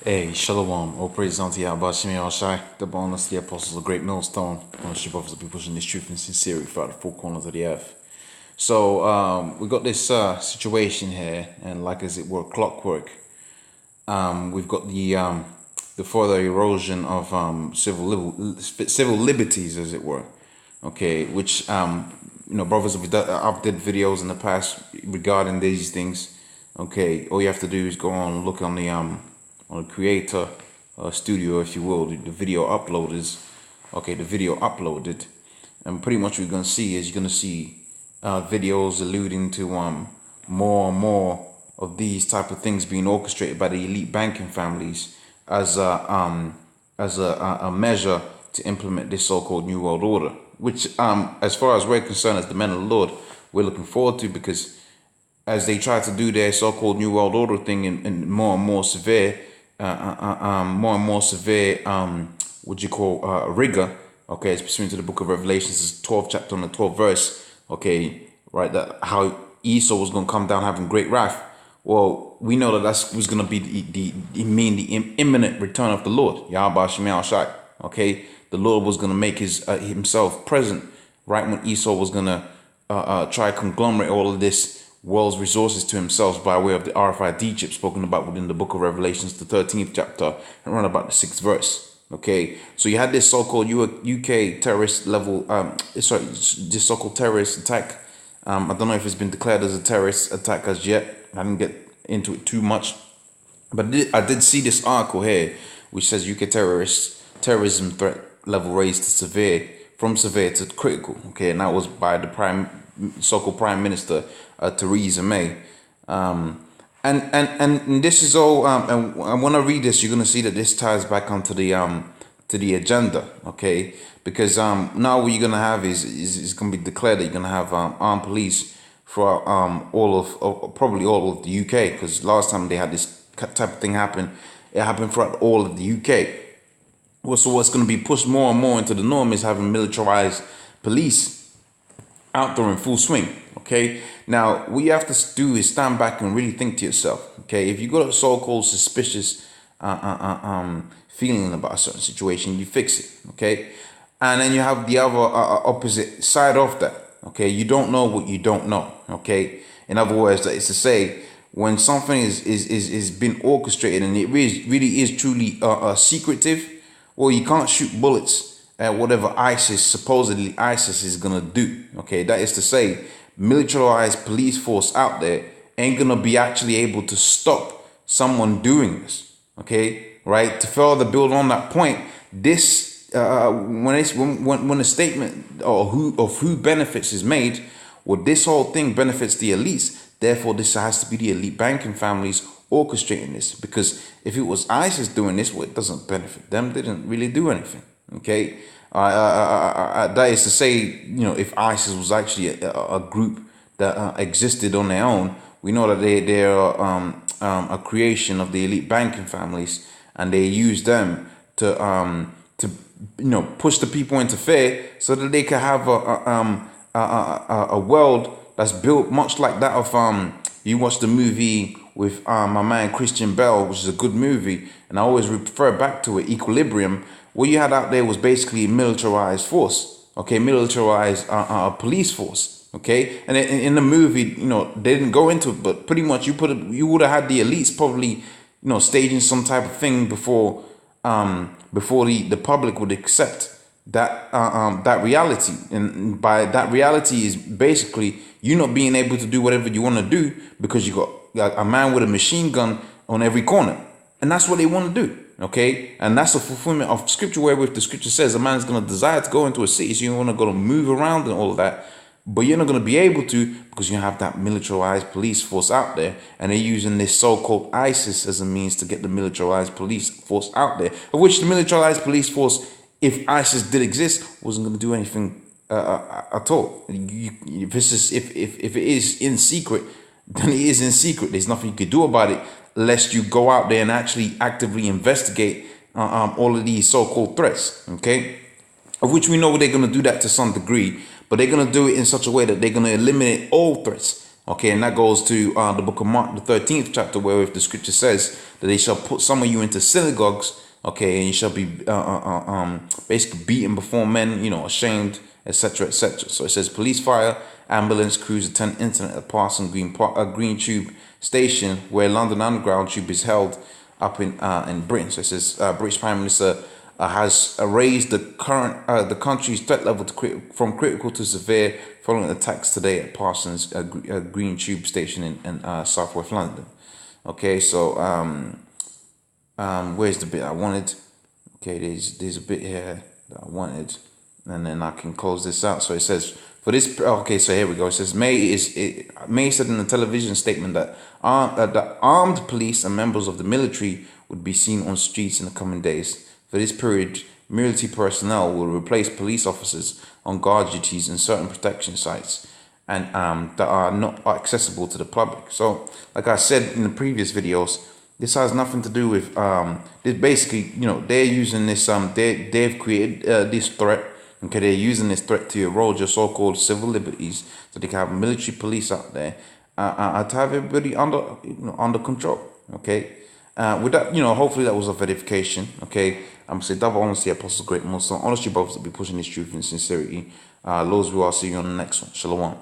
Hey, Shalom, all praise unto Yahweh Shai, the bonus, the apostles of GreatMillStone, ownership of the people pushing this truth and sincerity throughout the four corners of the earth. So, we got this situation here, and like as it were clockwork, we've got the further erosion of civil liberties, as it were. Okay, which brothers have did videos in the past regarding these things. Okay, all you have to do is go on look on the creator studio, if you will, the video uploaders. Okay, the video uploaded, and pretty much what you're gonna see is videos alluding to more and more of these type of things being orchestrated by the elite banking families as a measure to implement this so-called New World Order, which as far as we're concerned as the men of the Lord, we're looking forward to, because as they try to do their so-called New World Order thing in more and more severe rigor, okay, it's pursuant to the book of Revelations, 12th chapter on the 12th verse, okay, right, that how Esau was going to come down having great wrath. Well, we know that was going to be the imminent return of the Lord, Yahweh Shai, okay. The Lord was going to make himself present right when Esau was going to try to conglomerate all of this world's resources to himself by way of the RFID chip spoken about within the book of Revelations, the 13th chapter, and around about the 6th verse. Okay, so you had this so-called UK terrorist level, this so-called terrorist attack. I don't know if it's been declared as a terrorist attack as yet. I didn't get into it too much, but I did see this article here which says UK terrorism threat level raised to from severe to critical. Okay, and that was by the so-called Prime Minister Theresa May. And this is all. And when I read this, you're gonna see that this ties back onto the agenda. Okay, because now what you're gonna have is gonna be declared that you're gonna have armed police for probably all of the UK. Because last time they had this type of thing happen, it happened throughout all of the UK. Well, so what's going to be pushed more and more into the norm is having militarized police out there in full swing. Okay, now what you have to do is stand back and really think to yourself. Okay, if you got a so-called suspicious feeling about a certain situation, you fix it. Okay, and then you have the other opposite side of that. Okay, you don't know what you don't know. Okay, in other words, that is to say, when something is been orchestrated and it really is truly secretive. Well, you can't shoot bullets at whatever supposedly ISIS is going to do. Okay, that is to say, militarized police force out there ain't going to be actually able to stop someone doing this. Okay, right? To further build on that point, this when a statement of who benefits is made, well, this whole thing benefits the elites. Therefore, this has to be the elite banking families orchestrating this, because if it was ISIS doing this, well, it doesn't benefit them. They didn't really do anything. Okay, that is to say, if ISIS was actually a group that existed on their own, we know that they are a creation of the elite banking families, and they use them to push the people into fear so that they can have a world that's built much like that of you watch the movie with my man Christian Bale, which is a good movie, and I always refer back to it, Equilibrium. What you had out there was basically militarized force, okay, militarized police force, okay. And in the movie, they didn't go into it, but pretty much you would have had the elites probably, staging some type of thing before the public would accept that reality. And by that reality is basically you not being able to do whatever you want to do because you got a man with a machine gun on every corner, and that's what they want to do. Okay, and that's the fulfillment of scripture, wherewith the scripture says a man is going to desire to go into a city, so you want to go to move around and all of that, but you're not going to be able to because you have that militarized police force out there, and they're using this so-called ISIS as a means to get the militarized police force out there, of which the militarized police force, if ISIS did exist, wasn't going to do anything at all. If it is in secret, then it is in secret. There's nothing you could do about it, lest you go out there and actually actively investigate all of these so-called threats. Okay, of which we know they're going to do that to some degree, but they're going to do it in such a way that they're going to eliminate all threats Okay, and that goes to the book of Mark, the 13th chapter, where if the scripture says that they shall put some of you into synagogues, okay, and you shall be basically beaten before men, you know, ashamed, etc., etc. So it says police, fire, ambulance crews attend incident at Parson Green Tube station, where London Underground Tube is held up in Britain. So it says British Prime Minister has raised the country's threat level from critical to severe following attacks today at Parsons Green Tube station in southwest London. Okay, so where's the bit I wanted? Okay, there's a bit here that I wanted, and then I can close this out. So it says for this. Okay, so here we go. It says May said in a television statement that armed police and members of the military would be seen on streets in the coming days. For this period, military personnel will replace police officers on guard duties in certain protection sites and that are not accessible to the public. So, like I said in the previous videos, this has nothing to do with this. Basically, you know, they're using this. They've created this threat. Okay, they're using this threat to erode your so-called civil liberties, so they can have military police out there to have everybody under control. Okay. With that, you know, hopefully that was a verification. Okay, I'm saying double honesty, Apostle GreatMillStone. Honestly, brothers, to be pushing this truth in sincerity. Lord's will, I'll see you on the next one. Shalom.